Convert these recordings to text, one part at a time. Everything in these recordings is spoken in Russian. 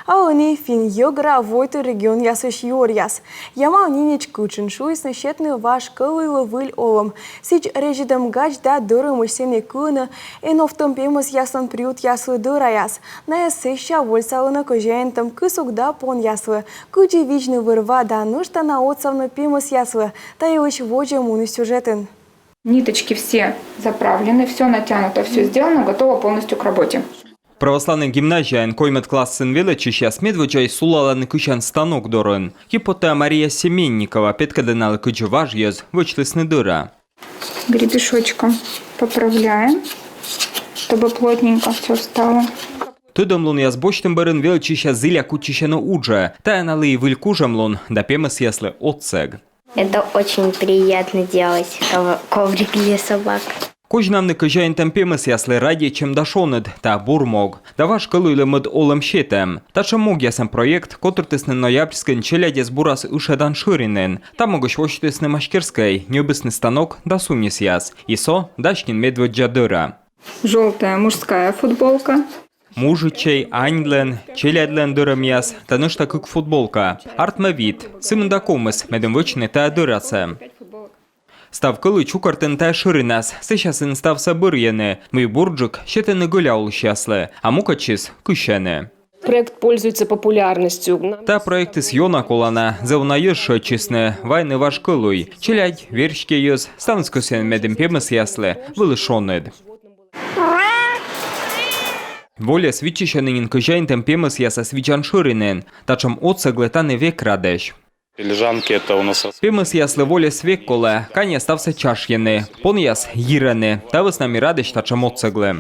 А они фин йогра войты регион ясыш юрьяс. Яма нинеч кучен шуйсны щетны ваш кылылы выль олым. Сич режидам гач да дырым сене кына, энофтом пемыс яслан приют яслы дыраяс. На ясыща вольсалына кожаентам кысук да пон яслы. Кучи вичны вырва да нышта на отцавны пемыс яслы. Та и уч вожа муны сюжетен. Ниточки все заправлены, все натянуто, все сделано, готово полностью к работе. Православний гімназіян коймет классен величища смедвичай сулаланий кучан станок дорон. Кіпота Марія Семенникова підкидинали кучу важ'єз, вичлисни дира. Гребешочком поправляем, чтобы плотненько все стало. Тудомлун я збочтим берен величища зиля кучищено удже, та налий вилькужемлун, да пемес ясли отцег. Это очень приятно делать, коврик для собак. Кожнам не кажаєн темпемес ясли раді, чим дашонед та бурмог. Да ваш килуйле мед олем щитем. Та чим мог ясен проєкт, котр тисне ноябрьськен челяді збурас ушедан ширинен. Та могош вощитисне машкерський, нюбисний станок да сумніс яс. Ісо дашкін медведжа дира. Желтая мужская футболка. Мужичей, аньлен, челядлен дырым яс, та нышта кык футболка. Артмавит, сымында комыс, медем вычны та дыраце. Став кылы чукартын та шырынас, сыщасын став сабырьены. Мый бурджик щетыны гуляул щаслы, а мукачис кыщаны. Проект пользуется популярностью. Та проекты с йона колана, зауна ешшо чисны, вайны ваш кылуй. Челядь, вершке ез, станскусен медем пемыс яслы, вылышонед. Воля свічищанин кожаін темпемыс яса свічан ширинен, та чим оцегле та не век радеш. Лежанки это у нас. Пемыс ясли воля свек коле, каня стався чаш'єни, пон яс гірени, та веснамі радеш та чим оцегле.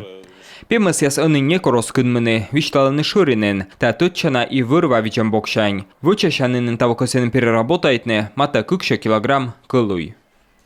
Пемыс яс они неко розкинмени, вічталени ширинен, та тотчана і вирва вічем бокшань. Вичащанин та вокосен переработайтне, мата кукша кілограм килуй.